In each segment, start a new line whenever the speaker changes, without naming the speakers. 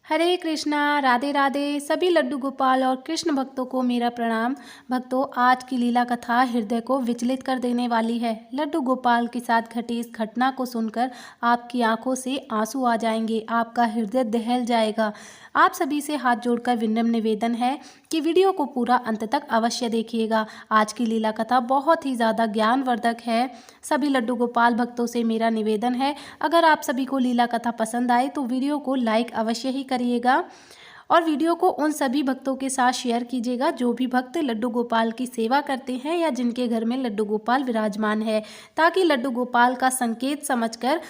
हरे कृष्णा, राधे राधे। सभी लड्डू गोपाल और कृष्ण भक्तों को मेरा प्रणाम। भक्तों, आज की लीला कथा हृदय को विचलित कर देने वाली है। लड्डू गोपाल के साथ घटी इस घटना को सुनकर आपकी आंखों से आंसू आ जाएंगे, आपका हृदय दहल जाएगा। आप सभी से हाथ जोड़कर विनम्र निवेदन है कि वीडियो को पूरा अंत तक अवश्य देखिएगा। आज की लीला कथा बहुत ही ज़्यादा ज्ञानवर्धक है। सभी लड्डू गोपाल भक्तों से मेरा निवेदन है, अगर आप सभी को लीला कथा पसंद आए तो वीडियो को लाइक अवश्य ही करिएगा और वीडियो को उन सभी भक्तों के साथ शेयर कीजिएगा जो भी भक्त लड्डू गोपाल की सेवा करते हैं या जिनके घर में लड्डू गोपाल विराजमान है, ताकि लड्डू गोपाल का संकेत समझकर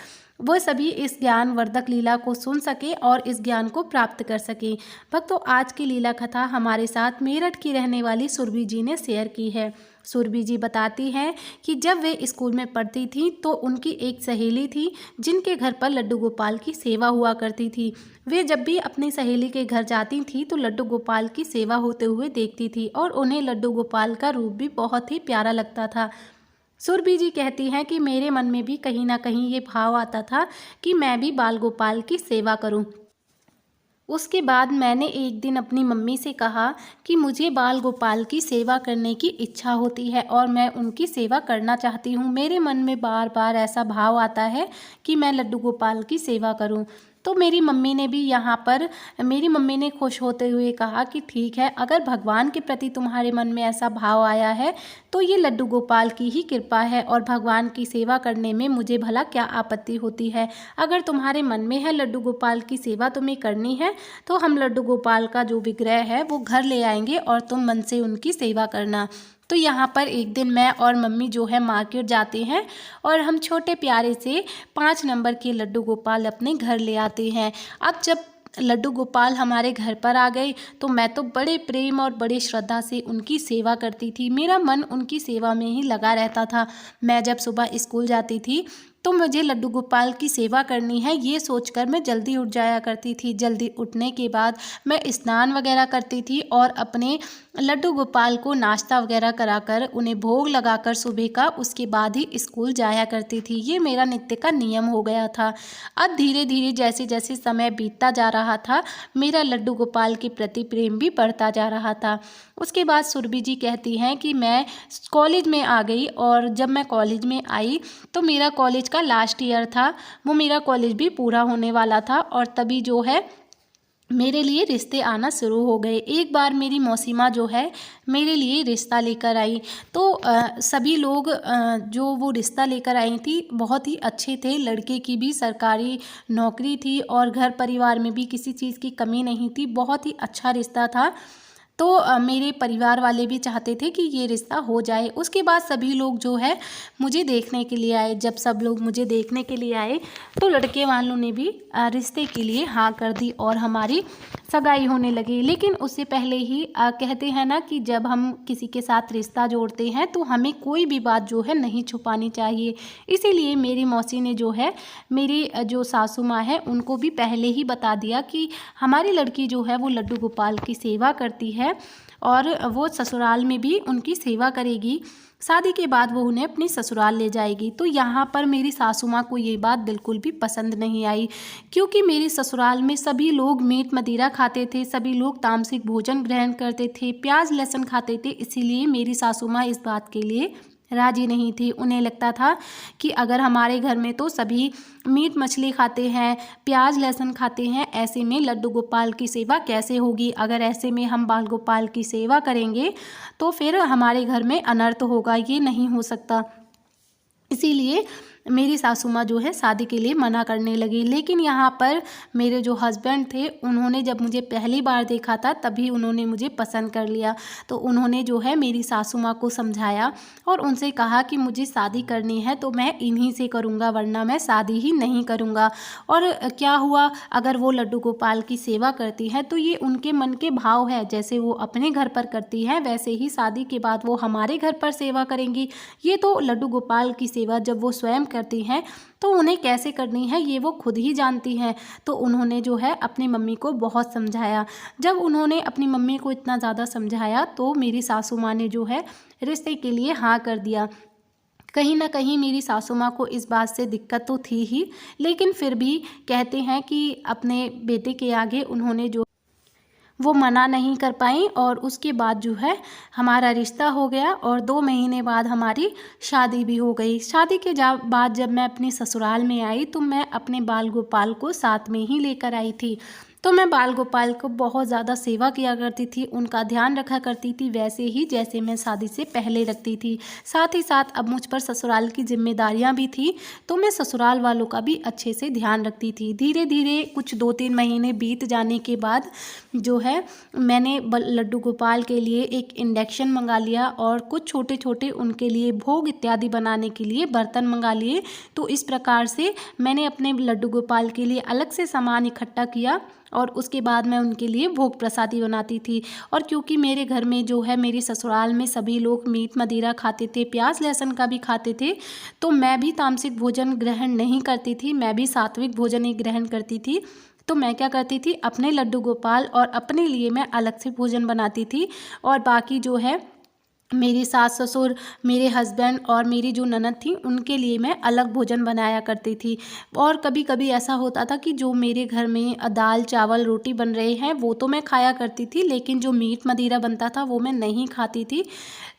वो सभी इस ज्ञानवर्धक लीला को सुन सके और इस ज्ञान को प्राप्त कर सके। भक्तों, आज की लीला कथा हमारे साथ मेरठ की रहने वाली सुरभि जी ने शेयर की है। सुरभि जी बताती हैं कि जब वे स्कूल में पढ़ती थी तो उनकी एक सहेली थी जिनके घर पर लड्डू गोपाल की सेवा हुआ करती थी। वे जब भी अपनी सहेली के घर जाती थी तो लड्डू गोपाल की सेवा होते हुए देखती थी और उन्हें लड्डू गोपाल का रूप भी बहुत ही प्यारा लगता था। सुरभि जी कहती हैं कि मेरे मन में भी कहीं ना कहीं ये भाव आता था कि मैं भी बाल गोपाल की सेवा करूं। उसके बाद मैंने एक दिन अपनी मम्मी से कहा कि मुझे बाल गोपाल की सेवा करने की इच्छा होती है और मैं उनकी सेवा करना चाहती हूँ। मेरे मन में बार बार ऐसा भाव आता है कि मैं लड्डू गोपाल की सेवा करूँ। तो मेरी मम्मी ने खुश होते हुए कहा कि ठीक है, अगर भगवान के प्रति तुम्हारे मन में ऐसा भाव आया है तो ये लड्डू गोपाल की ही कृपा है और भगवान की सेवा करने में मुझे भला क्या आपत्ति होती है। अगर तुम्हारे मन में है लड्डू गोपाल की सेवा तुम्हें करनी है तो हम लड्डू गोपाल का जो विग्रह है वो घर ले आएंगे और तुम मन से उनकी सेवा करना। तो यहाँ पर एक दिन मैं और मम्मी जो है मार्केट जाते हैं और हम छोटे प्यारे से 5 नंबर के लड्डू गोपाल अपने घर ले आते हैं। अब जब लड्डू गोपाल हमारे घर पर आ गए तो मैं तो बड़े प्रेम और बड़े श्रद्धा से उनकी सेवा करती थी। मेरा मन उनकी सेवा में ही लगा रहता था। मैं जब सुबह स्कूल जाती थी तो मुझे लड्डू गोपाल की सेवा करनी है, ये सोचकर मैं जल्दी उठ जाया करती थी। जल्दी उठने के बाद मैं स्नान वगैरह करती थी और अपने लड्डू गोपाल को नाश्ता वगैरह कराकर उन्हें भोग लगाकर सुबह का उसके बाद ही स्कूल जाया करती थी। ये मेरा नित्य का नियम हो गया था। अब धीरे धीरे जैसे जैसे समय बीतता जा रहा था मेरा लड्डू गोपाल के प्रति प्रेम भी बढ़ता जा रहा था। उसके बाद सुरभि जी कहती हैं कि मैं कॉलेज में आ गई और जब मैं कॉलेज में आई तो मेरा कॉलेज का लास्ट ईयर था, वो मेरा कॉलेज भी पूरा होने वाला था और तभी जो है मेरे लिए रिश्ते आना शुरू हो गए। एक बार मेरी मौसीमा जो है मेरे लिए रिश्ता लेकर आई तो सभी लोग जो वो रिश्ता लेकर आई थी बहुत ही अच्छे थे। लड़के की भी सरकारी नौकरी थी और घर परिवार में भी किसी चीज़ की कमी नहीं थी। बहुत ही अच्छा रिश्ता था। तो मेरे परिवार वाले भी चाहते थे कि ये रिश्ता हो जाए। उसके बाद सभी लोग जो है मुझे देखने के लिए आए। जब सब लोग मुझे देखने के लिए आए तो लड़के वालों ने भी रिश्ते के लिए हाँ कर दी और हमारी सगाई होने लगी। लेकिन उससे पहले ही कहते हैं ना कि जब हम किसी के साथ रिश्ता जोड़ते हैं तो हमें कोई भी बात जो है नहीं छुपानी चाहिए। इसीलिए मेरी मौसी ने जो है मेरी जो सासू माँ है उनको भी पहले ही बता दिया कि हमारी लड़की जो है वो लड्डू गोपाल की सेवा करती है और वो ससुराल में भी उनकी सेवा करेगी। शादी के बाद वो उन्हें अपनी ससुराल ले जाएगी। तो यहाँ पर मेरी सासू माँ को ये बात बिल्कुल भी पसंद नहीं आई, क्योंकि मेरे ससुराल में सभी लोग मीट मदिरा खाते थे, सभी लोग तामसिक भोजन ग्रहण करते थे, प्याज लहसुन खाते थे। इसीलिए मेरी सासू माँ इस बात के लिए राजी नहीं थी। उन्हें लगता था कि अगर हमारे घर में तो सभी मीट मछली खाते हैं, प्याज लहसुन खाते हैं, ऐसे में लड्डू गोपाल की सेवा कैसे होगी। अगर ऐसे में हम बाल गोपाल की सेवा करेंगे तो फिर हमारे घर में अनर्थ होगा, ये नहीं हो सकता। इसीलिए मेरी सासू माँ जो है शादी के लिए मना करने लगी। लेकिन यहाँ पर मेरे जो हस्बैंड थे उन्होंने जब मुझे पहली बार देखा था तभी उन्होंने मुझे पसंद कर लिया। तो उन्होंने जो है मेरी सासू माँ को समझाया और उनसे कहा कि मुझे शादी करनी है तो मैं इन्हीं से करूँगा, वरना मैं शादी ही नहीं करूँगा। और क्या हुआ, अगर वो लड्डू गोपाल की सेवा करती हैं तो ये उनके मन के भाव है। जैसे वो अपने घर पर करती हैं वैसे ही शादी के बाद वो हमारे घर पर सेवा करेंगी। ये तो लड्डू गोपाल की सेवा जब वो स्वयं करती हैं तो उन्हें कैसे करनी है ये वो खुद ही जानती हैं। तो उन्होंने जो है अपनी मम्मी को बहुत समझाया। जब उन्होंने अपनी मम्मी को इतना ज़्यादा समझाया तो मेरी सासू माँ ने जो है रिश्ते के लिए हाँ कर दिया। कहीं न कहीं मेरी सासू माँ को इस बात से दिक्कत तो थी ही, लेकिन फिर भी कहते हैं कि अपने बेटे के आगे उन्होंने जो वो मना नहीं कर पाईं और उसके बाद जो है हमारा रिश्ता हो गया और 2 महीने बाद हमारी शादी भी हो गई। शादी के बाद जब मैं अपने ससुराल में आई तो मैं अपने बाल गोपाल को साथ में ही लेकर आई थी। तो मैं बाल गोपाल को बहुत ज़्यादा सेवा किया करती थी, उनका ध्यान रखा करती थी वैसे ही जैसे मैं शादी से पहले रखती थी। साथ ही साथ अब मुझ पर ससुराल की ज़िम्मेदारियाँ भी थी, तो मैं ससुराल वालों का भी अच्छे से ध्यान रखती थी। धीरे-धीरे कुछ 2-3 महीने बीत जाने के बाद जो है मैंने लड्डू गोपाल के लिए एक इंडक्शन मंगा लिया और कुछ छोटे-छोटे उनके लिए भोग इत्यादि बनाने के लिए बर्तन मंगा लिए। तो इस प्रकार से मैंने अपने लड्डू गोपाल के लिए अलग से सामान इकट्ठा किया और उसके बाद मैं उनके लिए भोग प्रसादी बनाती थी। और क्योंकि मेरे घर में जो है मेरे ससुराल में सभी लोग मीट मदिरा खाते थे, प्याज लहसुन का भी खाते थे, तो मैं भी तामसिक भोजन ग्रहण नहीं करती थी, मैं भी सात्विक भोजन ही ग्रहण करती थी। तो मैं क्या करती थी, अपने लड्डू गोपाल और अपने लिए मैं अलग से भोजन बनाती थी और बाकी जो है मेरी सास ससुर, मेरे हस्बैंड और मेरी जो ननद थी उनके लिए मैं अलग भोजन बनाया करती थी। और कभी कभी ऐसा होता था कि जो मेरे घर में दाल चावल रोटी बन रहे हैं वो तो मैं खाया करती थी, लेकिन जो मीट मदिरा बनता था वो मैं नहीं खाती थी।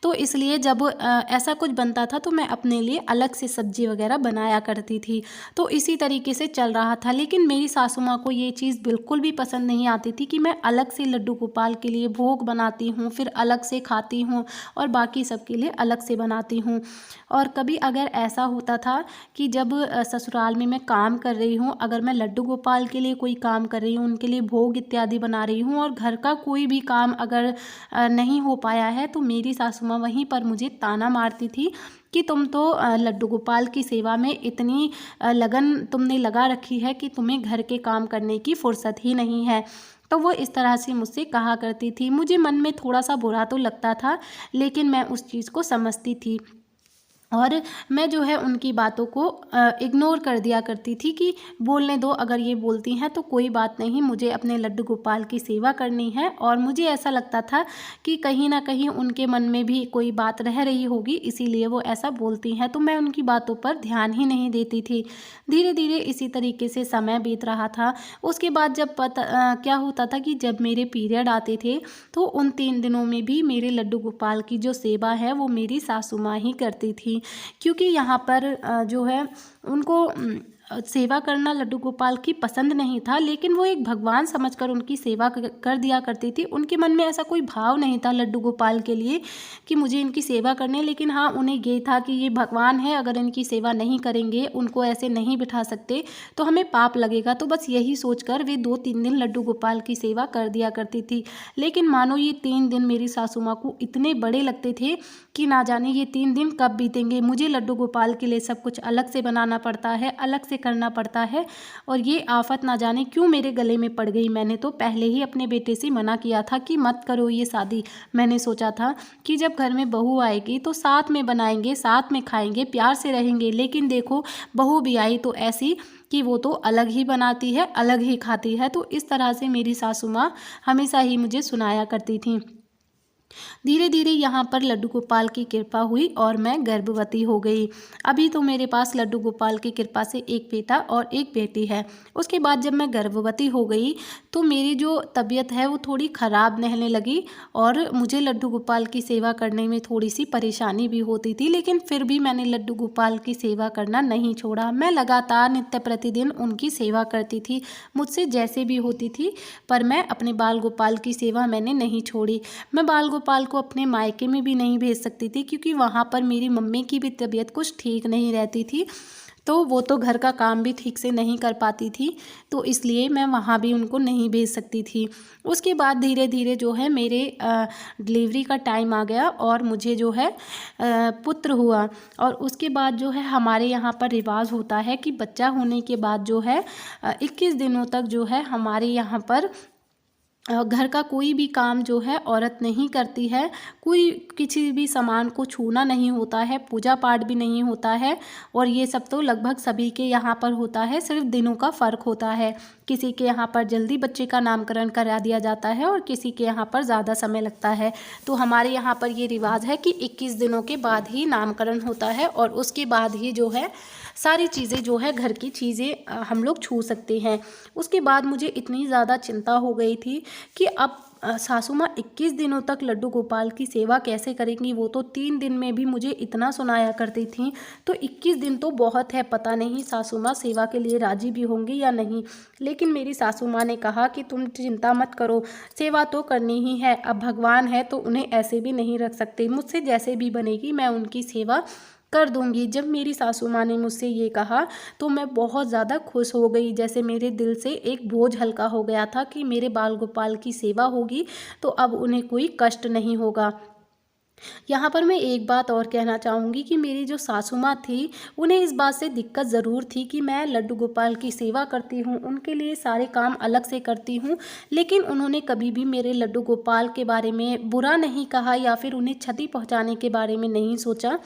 तो इसलिए जब ऐसा कुछ बनता था तो मैं अपने लिए अलग से सब्जी वगैरह बनाया करती थी। तो इसी तरीके से चल रहा था, लेकिन मेरी सासू माँ को ये चीज़ बिल्कुल भी पसंद नहीं आती थी कि मैं अलग से लड्डू गोपाल के लिए भोग बनाती हूँ, फिर अलग से खाती हूँ और बाकी सबके लिए अलग से बनाती हूँ। और कभी अगर ऐसा होता था कि जब ससुराल में मैं काम कर रही हूँ, अगर मैं लड्डू गोपाल के लिए कोई काम कर रही हूँ, उनके लिए भोग इत्यादि बना रही हूँ और घर का कोई भी काम अगर नहीं हो पाया है, तो मेरी सासू माँ वहीं पर मुझे ताना मारती थी कि तुम तो लड्डू गोपाल की सेवा में इतनी लगन तुमने लगा रखी है कि तुम्हें घर के काम करने की फुर्सत ही नहीं है। तो वो इस तरह से मुझसे कहा करती थी। मुझे मन में थोड़ा सा बुरा तो लगता था, लेकिन मैं उस चीज़ को समझती थी और मैं जो है उनकी बातों को इग्नोर कर दिया करती थी कि बोलने दो, अगर ये बोलती हैं तो कोई बात नहीं, मुझे अपने लड्डू गोपाल की सेवा करनी है। और मुझे ऐसा लगता था कि कहीं ना कहीं उनके मन में भी कोई बात रह रही होगी, इसीलिए वो ऐसा बोलती हैं, तो मैं उनकी बातों पर ध्यान ही नहीं देती थी। धीरे धीरे इसी तरीके से समय बीत रहा था। उसके बाद जब क्या होता था कि जब मेरे पीरियड आते थे तो उन 3 दिनों में भी मेरे लड्डू गोपाल की जो सेवा है वो मेरी सासू माँ ही करती थी, क्योंकि यहाँ पर जो है उनको सेवा करना लड्डू गोपाल की पसंद नहीं था, लेकिन वो एक भगवान समझकर उनकी सेवा कर दिया करती थी। उनके मन में ऐसा कोई भाव नहीं था लड्डू गोपाल के लिए कि मुझे इनकी सेवा करनी है, लेकिन हाँ उन्हें ये था कि ये भगवान है, अगर इनकी सेवा नहीं करेंगे, उनको ऐसे नहीं बिठा सकते तो हमें पाप लगेगा। तो बस यही सोचकर वे 2-3 दिन लड्डू गोपाल की सेवा कर दिया करती थी। लेकिन मानो ये 3 दिन मेरी सासू माँ को इतने बड़े लगते थे कि ना जाने ये 3 दिन कब बीतेंगे। मुझे लड्डू गोपाल के लिए सब कुछ अलग से बनाना पड़ता है, अलग से करना पड़ता है, और ये आफत ना जाने क्यों मेरे गले में पड़ गई। मैंने तो पहले ही अपने बेटे से मना किया था कि मत करो ये शादी। मैंने सोचा था कि जब घर में बहू आएगी तो साथ में बनाएंगे, साथ में खाएंगे, प्यार से रहेंगे, लेकिन देखो बहू भी आई तो ऐसी कि वो तो अलग ही बनाती है, अलग ही खाती है। तो इस तरह से मेरी सासू माँ हमेशा ही मुझे सुनाया करती थी। धीरे धीरे यहाँ पर लड्डू गोपाल की कृपा हुई और मैं गर्भवती हो गई। अभी तो मेरे पास लड्डू गोपाल की कृपा से एक बेटा और एक बेटी है। उसके बाद जब मैं गर्भवती हो गई तो मेरी जो तबीयत है वो थोड़ी ख़राब रहने लगी और मुझे लड्डू गोपाल की सेवा करने में थोड़ी सी परेशानी भी होती थी, लेकिन फिर भी मैंने लड्डू गोपाल की सेवा करना नहीं छोड़ा। मैं लगातार नित्य प्रतिदिन उनकी सेवा करती थी, मुझसे जैसे भी होती थी, पर मैं अपने बाल गोपाल की सेवा मैंने नहीं छोड़ी। मैं बाल गोपाल को अपने मायके में भी नहीं भेज सकती थी, क्योंकि वहाँ पर मेरी मम्मी की भी तबीयत कुछ ठीक नहीं रहती थी, तो वो तो घर का काम भी ठीक से नहीं कर पाती थी, तो इसलिए मैं वहाँ भी उनको नहीं भेज सकती थी। उसके बाद धीरे धीरे जो है मेरे डिलीवरी का टाइम आ गया और मुझे जो है पुत्र हुआ। और उसके बाद जो है हमारे यहाँ पर रिवाज होता है कि बच्चा होने के बाद जो है 21 दिनों तक जो है हमारे यहाँ पर घर का कोई भी काम जो है औरत नहीं करती है। कोई किसी भी सामान को छूना नहीं होता है, पूजा पाठ भी नहीं होता है, और ये सब तो लगभग सभी के यहाँ पर होता है, सिर्फ दिनों का फ़र्क होता है। किसी के यहाँ पर जल्दी बच्चे का नामकरण करा दिया जाता है और किसी के यहाँ पर ज़्यादा समय लगता है। तो हमारे यहाँ पर ये रिवाज है कि 21 दिनों के बाद ही नामकरण होता है और उसके बाद ही जो है सारी चीज़ें जो है घर की चीज़ें हम लोग छू सकते हैं। उसके बाद मुझे इतनी ज़्यादा चिंता हो गई थी कि अब सासू माँ 21 दिनों तक लड्डू गोपाल की सेवा कैसे करेंगी। वो तो 3 दिन में भी मुझे इतना सुनाया करती थी, तो 21 दिन तो बहुत है। पता नहीं सासू माँ सेवा के लिए राजी भी होंगी या नहीं। लेकिन मेरी सासू माँ ने कहा कि तुम चिंता मत करो, सेवा तो करनी ही है। अब भगवान है तो उन्हें ऐसे भी नहीं रख सकते, मुझसे जैसे भी बनेगी मैं उनकी सेवा कर दूंगी। जब मेरी सासू माँ ने मुझसे ये कहा तो मैं बहुत ज़्यादा खुश हो गई, जैसे मेरे दिल से एक बोझ हल्का हो गया था कि मेरे बाल गोपाल की सेवा होगी तो अब उन्हें कोई कष्ट नहीं होगा। यहाँ पर मैं एक बात और कहना चाहूँगी कि मेरी जो सासू माँ थी उन्हें इस बात से दिक्कत ज़रूर थी कि मैं लड्डू गोपाल की सेवा करती हूँ, उनके लिए सारे काम अलग से करती हूँ, लेकिन उन्होंने कभी भी मेरे लड्डू गोपाल के बारे में बुरा नहीं कहा या फिर उन्हें क्षति पहुँचाने के बारे में नहीं सोचा।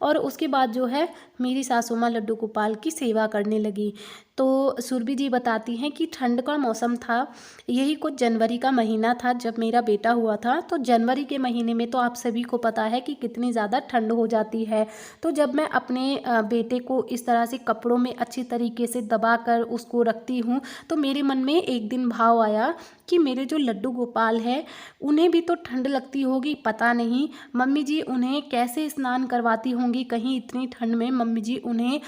और उसके बाद जो है मेरी सासू माँ लड्डू गोपाल की सेवा करने लगी। तो सुरभि जी बताती हैं कि ठंड का मौसम था, यही कुछ जनवरी का महीना था जब मेरा बेटा हुआ था। तो जनवरी के महीने में तो आप सभी को पता है कि कितनी ज़्यादा ठंड हो जाती है। तो जब मैं अपने बेटे को इस तरह से कपड़ों में अच्छी तरीके से दबा कर उसको रखती हूँ, तो मेरे मन में एक दिन भाव आया कि मेरे जो लड्डू गोपाल है उन्हें भी तो ठंड लगती होगी, पता नहीं मम्मी जी उन्हें कैसे स्नान करवाती होंगी। कहीं इतनी ठंड में मम्मी जी उन्हें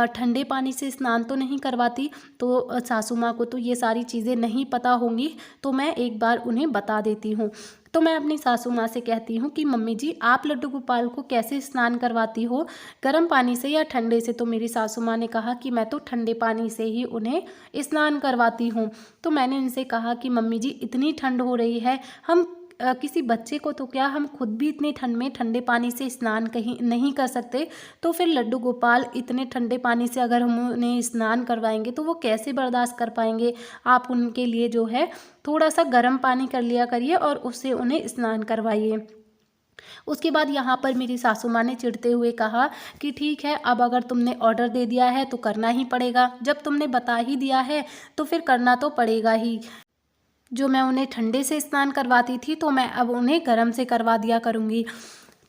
ठंडे पानी से स्नान तो नहीं करवाती। तो सासू माँ को तो ये सारी चीज़ें नहीं पता होंगी, तो मैं एक बार उन्हें बता देती हूँ। तो मैं अपनी सासू माँ से कहती हूँ कि मम्मी जी आप लड्डू गोपाल को कैसे स्नान करवाती हो, गर्म पानी से या ठंडे से। तो मेरी सासू माँ ने कहा कि मैं तो ठंडे पानी से ही उन्हें स्नान करवाती हूँ। तो मैंने उनसे कहा कि मम्मी जी इतनी ठंड हो रही है, हम किसी बच्चे को तो क्या, हम खुद भी इतनी ठंड में ठंडे पानी से स्नान कहीं नहीं कर सकते, तो फिर लड्डू गोपाल इतने ठंडे पानी से अगर हम उन्हें स्नान करवाएंगे तो वो कैसे बर्दाश्त कर पाएंगे। आप उनके लिए जो है थोड़ा सा गर्म पानी कर लिया करिए और उससे उन्हें स्नान करवाइए। उसके बाद यहाँ पर मेरी सासू माँ ने चिढ़ते हुए कहा कि ठीक है, अब अगर तुमने ऑर्डर दे दिया है तो करना ही पड़ेगा, जब तुमने बता ही दिया है तो फिर करना तो पड़ेगा ही। जो मैं उन्हें ठंडे से स्नान करवाती थी तो मैं अब उन्हें गर्म से करवा दिया करूँगी।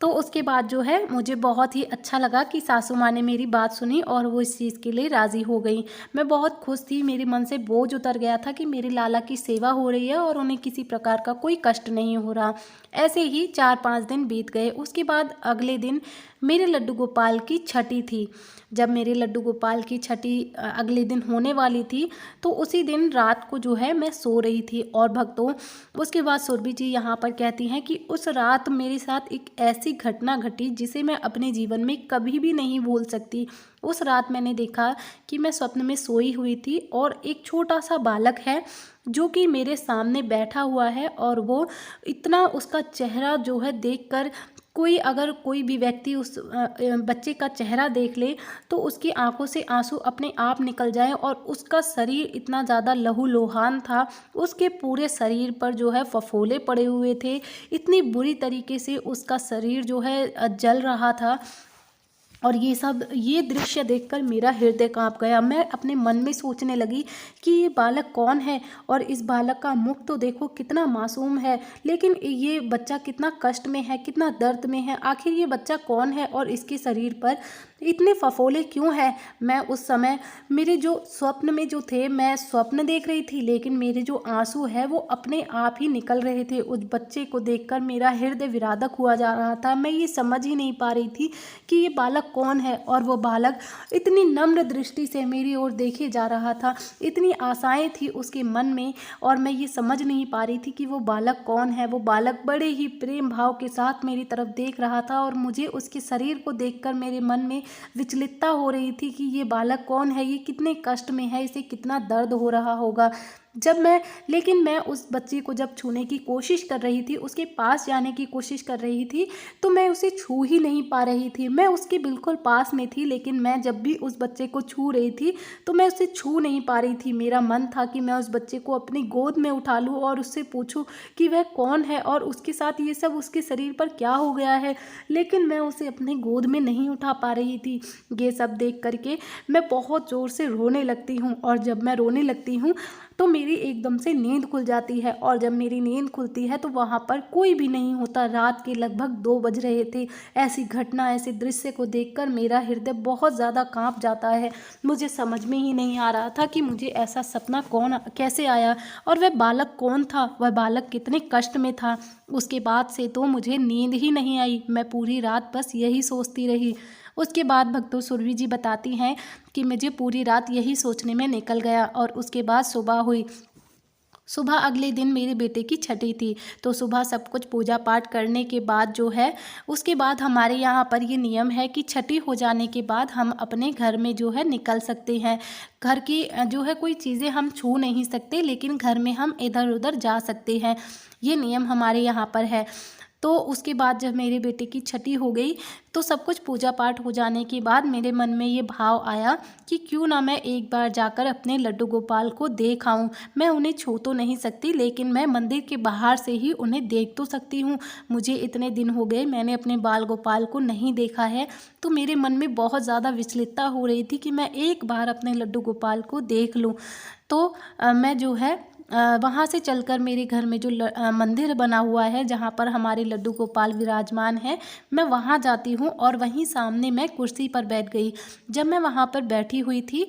तो उसके बाद जो है मुझे बहुत ही अच्छा लगा कि सासू माँ ने मेरी बात सुनी और वो इस चीज़ के लिए राज़ी हो गई। मैं बहुत खुश थी, मेरे मन से बोझ उतर गया था कि मेरे लाला की सेवा हो रही है और उन्हें किसी प्रकार का कोई कष्ट नहीं हो रहा। ऐसे ही 4-5 दिन बीत गए। उसके बाद अगले दिन मेरे लड्डू गोपाल की छठी थी। जब मेरे लड्डू गोपाल की छठी अगले दिन होने वाली थी, तो उसी दिन रात को जो है मैं सो रही थी। और भक्तों, उसके बाद सुरभि जी यहाँ पर कहती हैं कि उस रात मेरे साथ एक ऐसी घटना घटी जिसे मैं अपने जीवन में कभी भी नहीं भूल सकती। उस रात मैंने देखा कि मैं स्वप्न में सोई हुई थी और एक छोटा सा बालक है जो कि मेरे सामने बैठा हुआ है, और वो इतना, उसका चेहरा जो है देखकर अगर कोई भी व्यक्ति उस बच्चे का चेहरा देख ले तो उसकी आंखों से आंसू अपने आप निकल जाए। और उसका शरीर इतना ज़्यादा लहूलुहान था, उसके पूरे शरीर पर जो है फफोले पड़े हुए थे, इतनी बुरी तरीके से उसका शरीर जो है जल रहा था। और ये दृश्य देखकर मेरा हृदय कांप गया। मैं अपने मन में सोचने लगी कि ये बालक कौन है, और इस बालक का मुख तो देखो कितना मासूम है, लेकिन ये बच्चा कितना कष्ट में है, कितना दर्द में है। आखिर ये बच्चा कौन है और इसके शरीर पर इतने फफोले क्यों हैं। मैं उस समय मेरे जो स्वप्न में जो थे, मैं स्वप्न देख रही थी, लेकिन मेरे जो आंसू है वो अपने आप ही निकल रहे थे। उस बच्चे को देखकर मेरा हृदय विदारक हुआ जा रहा था। मैं ये समझ ही नहीं पा रही थी कि ये बालक कौन है, और वो बालक इतनी नम्र दृष्टि से मेरी ओर देखे जा रहा था। इतनी आशाएं थी उसके मन में, और मैं ये समझ नहीं पा रही थी कि वो बालक कौन है। वो बालक बड़े ही प्रेम भाव के साथ मेरी तरफ देख रहा था, और मुझे उसके शरीर को देखकर मेरे मन में विचलितता हो रही थी कि ये बालक कौन है, ये कितने कष्ट में है, इसे कितना दर्द हो रहा होगा। लेकिन मैं उस बच्चे को जब छूने की कोशिश कर रही थी, उसके पास जाने की कोशिश कर रही थी, तो मैं उसे छू ही नहीं पा रही थी। मैं उसके बिल्कुल पास में थी, लेकिन मैं जब भी उस बच्चे को छू रही थी तो मैं उसे छू नहीं पा रही थी। मेरा मन था कि मैं उस बच्चे को अपनी गोद में उठा लूँ और उससे पूछूं कि वह कौन है और उसके साथ ये सब उसके शरीर पर क्या हो गया है, लेकिन मैं उसे अपनी गोद में नहीं उठा पा रही थी। ये सब देख करके मैं बहुत ज़ोर से रोने लगती हूँ, और जब मैं रोने लगती हूँ तो मेरी एकदम से नींद खुल जाती है, और जब मेरी नींद खुलती है तो वहाँ पर कोई भी नहीं होता। रात के लगभग 2 बज रहे थे। ऐसी घटना, ऐसे दृश्य को देखकर मेरा हृदय बहुत ज़्यादा कांप जाता है। मुझे समझ में ही नहीं आ रहा था कि मुझे ऐसा सपना कैसे आया, और वह बालक कौन था, वह बालक कितने कष्ट में था। उसके बाद से तो मुझे नींद ही नहीं आई। मैं पूरी रात बस यही सोचती रही। उसके बाद भक्तों सुरभि जी बताती हैं कि मुझे पूरी रात यही सोचने में निकल गया, और उसके बाद सुबह हुई। सुबह अगले दिन मेरे बेटे की छठी थी, तो सुबह सब कुछ पूजा पाठ करने के बाद जो है, उसके बाद हमारे यहाँ पर ये नियम है कि छठी हो जाने के बाद हम अपने घर में जो है निकल सकते हैं। घर की जो है कोई चीज़ें हम छू नहीं सकते, लेकिन घर में हम इधर उधर जा सकते हैं। ये नियम हमारे यहाँ पर है। तो उसके बाद जब मेरे बेटे की छठी हो गई, तो सब कुछ पूजा पाठ हो जाने के बाद मेरे मन में ये भाव आया कि क्यों ना मैं एक बार जाकर अपने लड्डू गोपाल को देख आऊँ। मैं उन्हें छू तो नहीं सकती, लेकिन मैं मंदिर के बाहर से ही उन्हें देख तो सकती हूँ। मुझे इतने दिन हो गए मैंने अपने बाल गोपाल को नहीं देखा है, तो मेरे मन में बहुत ज़्यादा विचलितता हो रही थी कि मैं एक बार अपने लड्डू गोपाल को देख लूँ। तो मैं जो है वहाँ से चलकर मेरे घर में जो मंदिर बना हुआ है, जहाँ पर हमारे लड्डू गोपाल विराजमान है, मैं वहाँ जाती हूँ, और वहीं सामने मैं कुर्सी पर बैठ गई। जब मैं वहाँ पर बैठी हुई थी,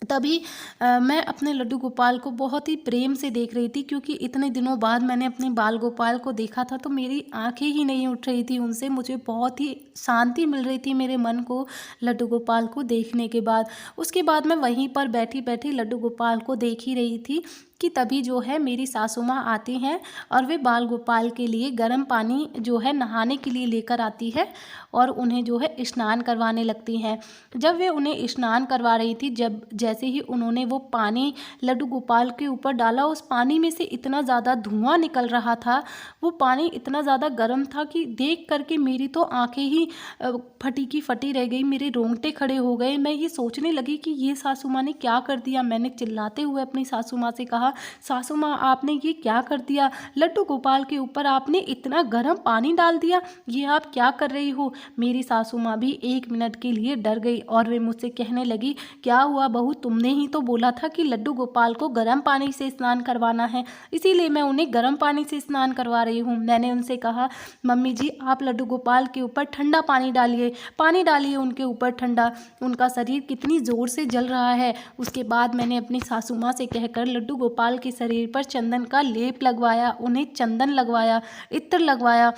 तभी मैं अपने लड्डू गोपाल को बहुत ही प्रेम से देख रही थी, क्योंकि इतने दिनों बाद मैंने अपने बाल गोपाल को देखा था, तो मेरी आंखें ही नहीं उठ रही थी उनसे। मुझे बहुत ही शांति मिल रही थी मेरे मन को लड्डू गोपाल को देखने के बाद। उसके बाद मैं वहीं पर बैठी बैठी लड्डू गोपाल को देख ही रही थी कि तभी जो है मेरी सासू माँ आती हैं, और वे बाल गोपाल के लिए गर्म पानी जो है नहाने के लिए लेकर आती है, और उन्हें जो है स्नान करवाने लगती हैं। जब वे उन्हें स्नान करवा रही थी, जैसे ही उन्होंने वो पानी लड्डू गोपाल के ऊपर डाला, उस पानी में से इतना ज़्यादा धुआं निकल रहा था, वो पानी इतना ज़्यादा गर्म था कि देख करके मेरी तो आंखें ही फटी की फटी रह गई, मेरे रोंगटे खड़े हो गए। मैं ये सोचने लगी कि ये सासू माँ ने क्या कर दिया। मैंने चिल्लाते हुए अपनी सासू माँ से कहा, सासू माँ आपने ये क्या कर दिया, लड्डू गोपाल के ऊपर आपने इतना गर्म पानी डाल दिया, ये आप क्या कर रही हो। मेरी सासू माँ भी 1 मिनट के लिए डर गई, और वे मुझसे कहने लगी, क्या हुआ बहू, तुमने ही तो बोला था कि लड्डू गोपाल को गर्म पानी से स्नान करवाना है, इसीलिए मैं उन्हें गर्म पानी से स्नान करवा रही हूँ। मैंने उनसे कहा, मम्मी जी आप लड्डू गोपाल के ऊपर ठंडा पानी डालिए उनके ऊपर ठंडा, उनका शरीर कितनी ज़ोर से जल रहा है। उसके बाद मैंने अपनी सासू माँ से कहकर लड्डू गोपाल के शरीर पर चंदन का लेप लगवाया, उन्हें चंदन लगवाया, इत्र लगवाया।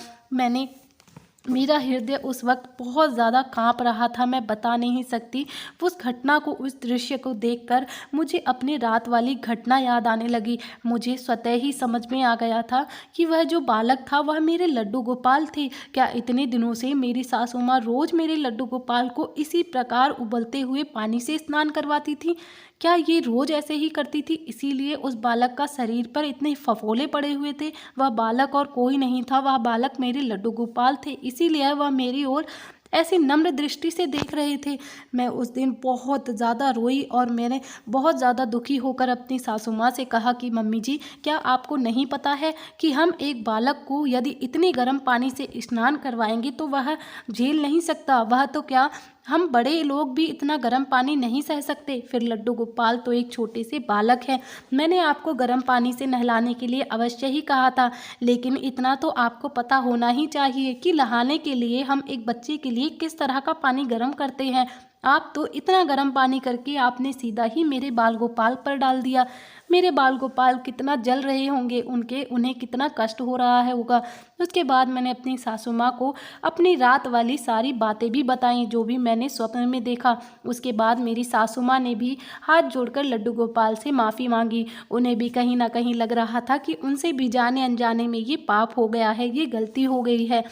मेरा हृदय उस वक्त बहुत ज़्यादा कांप रहा था, मैं बता नहीं सकती। उस घटना को, उस दृश्य को देखकर मुझे अपनी रात वाली घटना याद आने लगी। मुझे स्वतः ही समझ में आ गया था कि वह जो बालक था वह मेरे लड्डू गोपाल थे। क्या इतने दिनों से मेरी सासू माँ रोज़ मेरे लड्डू गोपाल को इसी प्रकार उबलते हुए पानी से स्नान करवाती थी? क्या ये रोज़ ऐसे ही करती थी, इसीलिए उस बालक का शरीर पर इतने फफोले पड़े हुए थे? वह बालक और कोई नहीं था, वह बालक मेरे लड्डू गोपाल थे, इसीलिए वह मेरी ओर ऐसी नम्र दृष्टि से देख रहे थे। मैं उस दिन बहुत ज़्यादा रोई, और मैंने बहुत ज़्यादा दुखी होकर अपनी सासू माँ से कहा कि मम्मी जी, क्या आपको नहीं पता है कि हम एक बालक को यदि इतने गर्म पानी से स्नान करवाएंगे तो वह झेल नहीं सकता, वह तो क्या हम बड़े लोग भी इतना गर्म पानी नहीं सह सकते। फिर लड्डू गोपाल तो एक छोटे से बालक है, मैंने आपको गर्म पानी से नहलाने के लिए अवश्य ही कहा था, लेकिन इतना तो आपको पता होना ही चाहिए कि नहाने के लिए हम एक बच्चे के लिए किस तरह का पानी गर्म करते हैं। आप तो इतना गर्म पानी करके आपने सीधा ही मेरे बाल गोपाल पर डाल दिया। मेरे बाल गोपाल कितना जल रहे होंगे, उन्हें कितना कष्ट हो रहा है होगा। उसके बाद मैंने अपनी सासू माँ को अपनी रात वाली सारी बातें भी बताई, जो भी मैंने स्वप्न में देखा। उसके बाद मेरी सासू माँ ने भी हाथ जोड़कर लड्डू गोपाल से माफ़ी मांगी। उन्हें भी कहीं ना कहीं लग रहा था कि उनसे भी जाने अनजाने में ये पाप हो गया है, ये गलती हो गई है।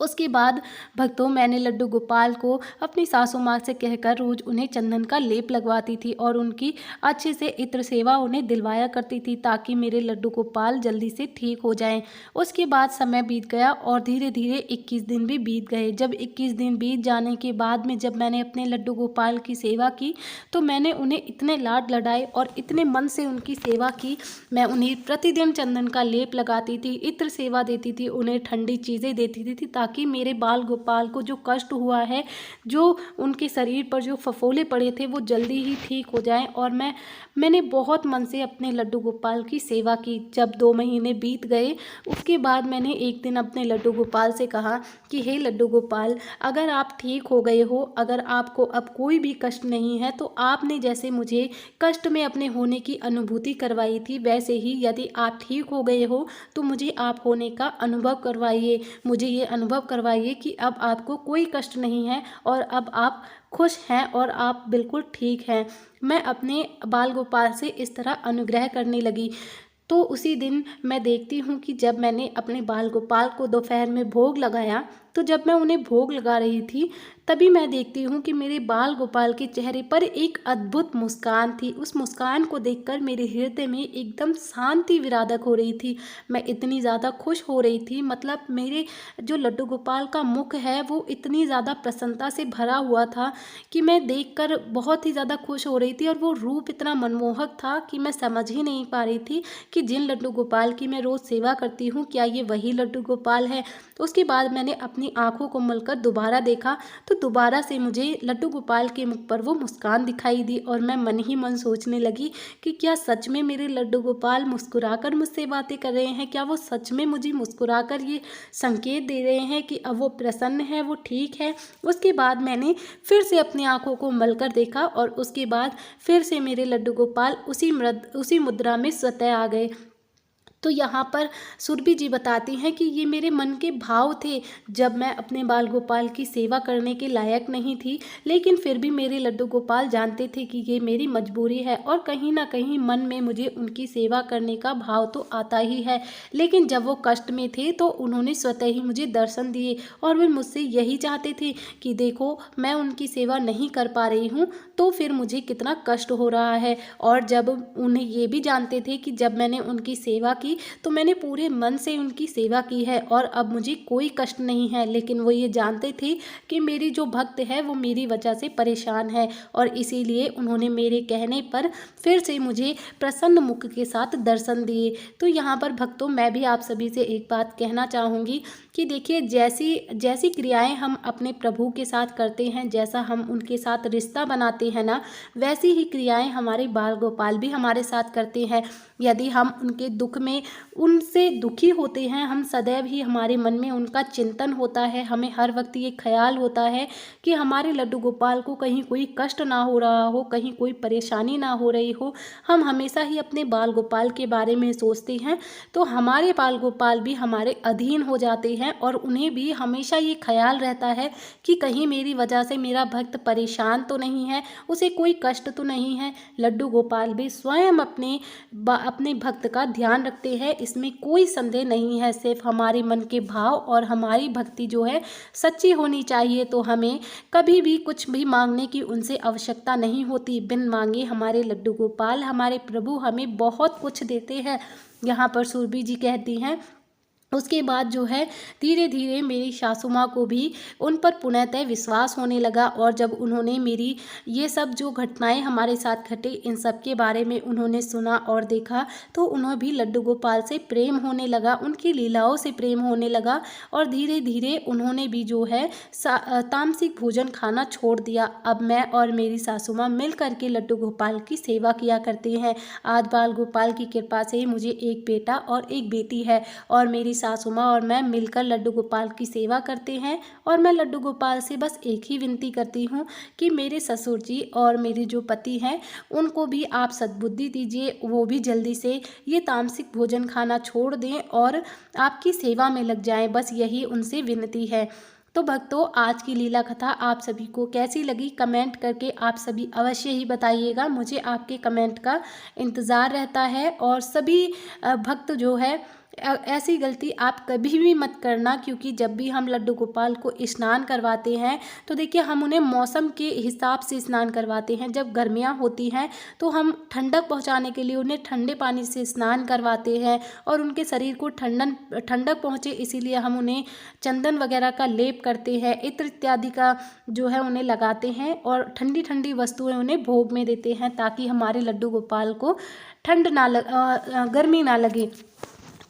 उसके बाद भक्तों मैंने लड्डू गोपाल को अपनी सासू माँ से कहकर रोज़ उन्हें चंदन का लेप लगवाती थी और उनकी अच्छे से इत्र सेवा उन्हें दिलवाया करती थी ताकि मेरे लड्डू गोपाल जल्दी से ठीक हो जाएं। उसके बाद समय बीत गया और धीरे धीरे 21 दिन भी बीत गए। जब 21 दिन बीत जाने के बाद में जब मैंने अपने लड्डू गोपाल की सेवा की तो मैंने उन्हें इतने लाड लडाए और इतने मन से उनकी सेवा की। मैं उन्हें प्रतिदिन चंदन का लेप लगाती थी, इत्र सेवा देती थी, उन्हें ठंडी चीज़ें देती थी ताकि मेरे बाल गोपाल को जो कष्ट हुआ है, जो उनके शरीर पर जो फफोले पड़े थे, वो जल्दी ही ठीक हो जाएं। और मैंने बहुत मन से अपने लड्डू गोपाल की सेवा की। जब 2 महीने बीत गए उसके बाद मैंने एक दिन अपने लड्डू गोपाल से कहा कि हे लड्डू गोपाल, अगर आप ठीक हो गए हो, अगर आपको अब कोई भी कष्ट नहीं है, तो आपने जैसे मुझे कष्ट में अपने होने की अनुभूति करवाई थी, वैसे ही यदि आप ठीक हो गए हो तो मुझे आप होने का अनुभव करवाइए। मुझे ये अनुभव करवाइए कि अब आपको कोई कष्ट नहीं है और अब आप खुश हैं और आप बिल्कुल ठीक हैं। मैं अपने बाल गोपाल से इस तरह अनुग्रह करने लगी। तो उसी दिन मैं देखती हूँ कि जब मैंने अपने बाल गोपाल को दोपहर में भोग लगाया, तो जब मैं उन्हें भोग लगा रही थी तभी मैं देखती हूँ कि मेरे बाल गोपाल के चेहरे पर एक अद्भुत मुस्कान थी। उस मुस्कान को देखकर मेरे हृदय में एकदम शांति विराजक हो रही थी। मैं इतनी ज़्यादा खुश हो रही थी, मतलब मेरे जो लड्डू गोपाल का मुख है वो इतनी ज़्यादा प्रसन्नता से भरा हुआ था कि मैं देखकर बहुत ही ज़्यादा खुश हो रही थी। और वो रूप इतना मनमोहक था कि मैं समझ ही नहीं पा रही थी कि जिन लड्डू गोपाल की मैं रोज़ सेवा करती हूँ क्या ये वही लड्डू गोपाल है। उसके बाद मैंने अपनी आंखों को मलकर दोबारा देखा तो दोबारा से मुझे लड्डू गोपाल के मुख पर वो मुस्कान दिखाई दी और मैं मन ही मन सोचने लगी कि क्या सच में मेरे लड्डू गोपाल मुस्कुराकर मुझसे बातें कर रहे हैं, क्या वो सच में मुझे मुस्कुराकर ये संकेत दे रहे हैं कि अब वो प्रसन्न है, वो ठीक है। उसके बाद मैंने फिर से अपनी आंखों को मलकर देखा और उसके बाद फिर से मेरे लड्डू गोपाल उसी मुद्रा में स्वतः आ गए। तो यहाँ पर सुरभि जी बताती हैं कि ये मेरे मन के भाव थे जब मैं अपने बाल गोपाल की सेवा करने के लायक नहीं थी, लेकिन फिर भी मेरे लड्डू गोपाल जानते थे कि ये मेरी मजबूरी है और कहीं ना कहीं मन में मुझे उनकी सेवा करने का भाव तो आता ही है। लेकिन जब वो कष्ट में थे तो उन्होंने स्वतः ही मुझे दर्शन दिए और वे मुझसे यही चाहते थे कि देखो मैं उनकी सेवा नहीं कर पा रही हूँ तो फिर मुझे कितना कष्ट हो रहा है। और जब उन्हें ये भी जानते थे कि जब मैंने उनकी सेवा की तो मैंने पूरे मन से उनकी सेवा की है और अब मुझे कोई कष्ट नहीं है। लेकिन वो ये जानते थे कि मेरी जो भक्त है वो मेरी वजह से परेशान है और इसीलिए उन्होंने मेरे कहने पर फिर से मुझे प्रसन्न मुख के साथ दर्शन दिए। तो यहाँ पर भक्तों मैं भी आप सभी से एक बात कहना चाहूँगी कि देखिए जैसी जैसी क्रियाएं हम अपने प्रभु के साथ करते हैं, जैसा हम उनके साथ रिश्ता बनाते हैं ना, वैसी ही क्रियाएं हमारे बाल गोपाल भी हमारे साथ करते हैं। यदि हम उनके दुख में उनसे दुखी होते हैं, हम सदैव ही हमारे मन में उनका चिंतन होता है, हमें हर वक्त ये ख्याल होता है कि हमारे लड्डू गोपाल को कहीं कोई कष्ट ना हो रहा हो, कहीं कोई परेशानी ना हो रही हो। हम हमेशा ही अपने बाल गोपाल के बारे में सोचते हैं तो हमारे बाल गोपाल भी हमारे अधीन हो जाते हैं और उन्हें भी हमेशा ये ख्याल रहता है कि कहीं मेरी वजह से मेरा भक्त परेशान तो नहीं है, उसे कोई कष्ट तो नहीं है। लड्डू गोपाल भी स्वयं अपने भक्त का ध्यान रखते हैं, इसमें कोई संदेह नहीं है। सिर्फ हमारे मन के भाव और हमारी भक्ति जो है सच्ची होनी चाहिए तो हमें कभी भी कुछ भी मांगने की उनसे आवश्यकता नहीं होती। बिन मांगे हमारे लड्डू गोपाल हमारे प्रभु हमें बहुत कुछ देते हैं। यहाँ पर सुरभि जी कहती हैं उसके बाद जो है धीरे धीरे मेरी सासू माँ को भी उन पर पुनःतः विश्वास होने लगा और जब उन्होंने मेरी ये सब जो घटनाएं हमारे साथ घटे इन सब के बारे में उन्होंने सुना और देखा तो उन्हें भी लड्डू गोपाल से प्रेम होने लगा, उनकी लीलाओं से प्रेम होने लगा और धीरे धीरे उन्होंने भी जो है तामसिक भोजन खाना छोड़ दिया। अब मैं और मेरी सासू माँ मिल करके लड्डू गोपाल की सेवा किया करते हैं। आज बाल गोपाल की कृपा से मुझे एक बेटा और एक बेटी है और मेरी सासू माँ और मैं मिलकर लड्डू गोपाल की सेवा करते हैं। और मैं लड्डू गोपाल से बस एक ही विनती करती हूँ कि मेरे ससुर जी और मेरे जो पति हैं उनको भी आप सद्बुद्धि दीजिए, वो भी जल्दी से ये तामसिक भोजन खाना छोड़ दें और आपकी सेवा में लग जाएं, बस यही उनसे विनती है। तो भक्तों आज की लीला कथा आप सभी को कैसी लगी कमेंट करके आप सभी अवश्य ही बताइएगा। मुझे आपके कमेंट का इंतज़ार रहता है और सभी भक्त जो है ऐसी गलती आप कभी भी मत करना, क्योंकि जब भी हम लड्डू गोपाल को स्नान करवाते हैं तो देखिए हम उन्हें मौसम के हिसाब से स्नान करवाते हैं। जब गर्मियाँ होती हैं तो हम ठंडक पहुंचाने के लिए उन्हें ठंडे पानी से स्नान करवाते हैं और उनके शरीर को ठंडक पहुंचे, इसीलिए हम उन्हें चंदन वगैरह का लेप करते हैं, इत्र इत्यादि का जो है उन्हें लगाते हैं और ठंडी ठंडी वस्तुएं उन्हें भोग में देते हैं, ताकि हमारे लड्डू गोपाल को गर्मी ना लगे।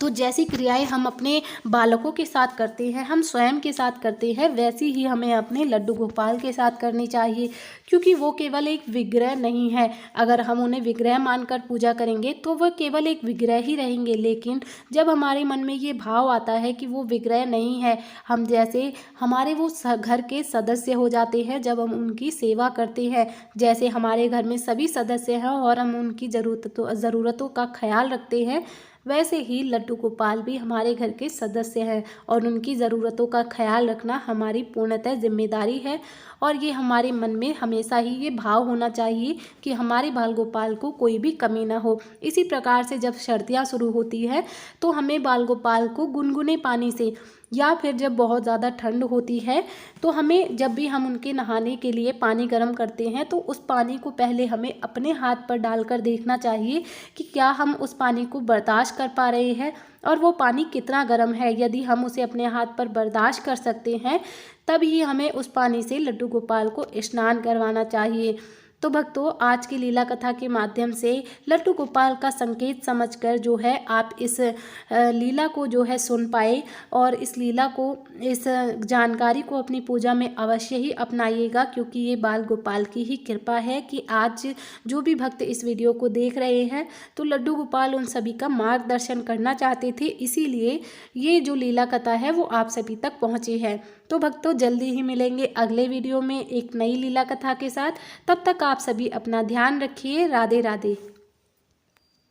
तो जैसी क्रियाएं हम अपने बालकों के साथ करते हैं, हम स्वयं के साथ करते हैं, वैसी ही हमें अपने लड्डू गोपाल के साथ करनी चाहिए, क्योंकि वो केवल एक विग्रह नहीं है। अगर हम उन्हें विग्रह मानकर पूजा करेंगे तो वह केवल एक विग्रह ही रहेंगे, लेकिन जब हमारे मन में ये भाव आता है कि वो विग्रह नहीं है, हम जैसे हमारे वो घर के सदस्य हो जाते हैं जब हम उनकी सेवा करते हैं। जैसे हमारे घर में सभी सदस्य हैं और हम उनकी ज़रूरतों का ख्याल रखते हैं, वैसे ही लड्डू गोपाल भी हमारे घर के सदस्य हैं और उनकी ज़रूरतों का ख्याल रखना हमारी पूर्णतः जिम्मेदारी है। और ये हमारे मन में हमेशा ही ये भाव होना चाहिए कि हमारे बाल गोपाल को कोई भी कमी ना हो। इसी प्रकार से जब सर्दियाँ शुरू होती है तो हमें बाल गोपाल को गुनगुने पानी से, या फिर जब बहुत ज़्यादा ठंड होती है तो हमें, जब भी हम उनके नहाने के लिए पानी गर्म करते हैं तो उस पानी को पहले हमें अपने हाथ पर डालकर देखना चाहिए कि क्या हम उस पानी को बर्दाश्त कर पा रहे हैं और वो पानी कितना गर्म है। यदि हम उसे अपने हाथ पर बर्दाश्त कर सकते हैं तब ही हमें उस पानी से लड्डू गोपाल को स्नान करवाना चाहिए। तो भक्तों, आज की लीला कथा के माध्यम से लड्डू गोपाल का संकेत समझकर जो है आप इस लीला को जो है सुन पाए और इस लीला को, इस जानकारी को अपनी पूजा में अवश्य ही अपनाइएगा, क्योंकि ये बाल गोपाल की ही कृपा है कि आज जो भी भक्त इस वीडियो को देख रहे हैं तो लड्डू गोपाल उन सभी का मार्गदर्शन करना चाहते थे, इसीलिए ये जो लीला कथा है वो आप सभी तक पहुँची है। तो भक्तों, जल्दी ही मिलेंगे अगले वीडियो में एक नई लीला कथा के साथ। तब तक आप सभी अपना ध्यान रखिए। राधे राधे।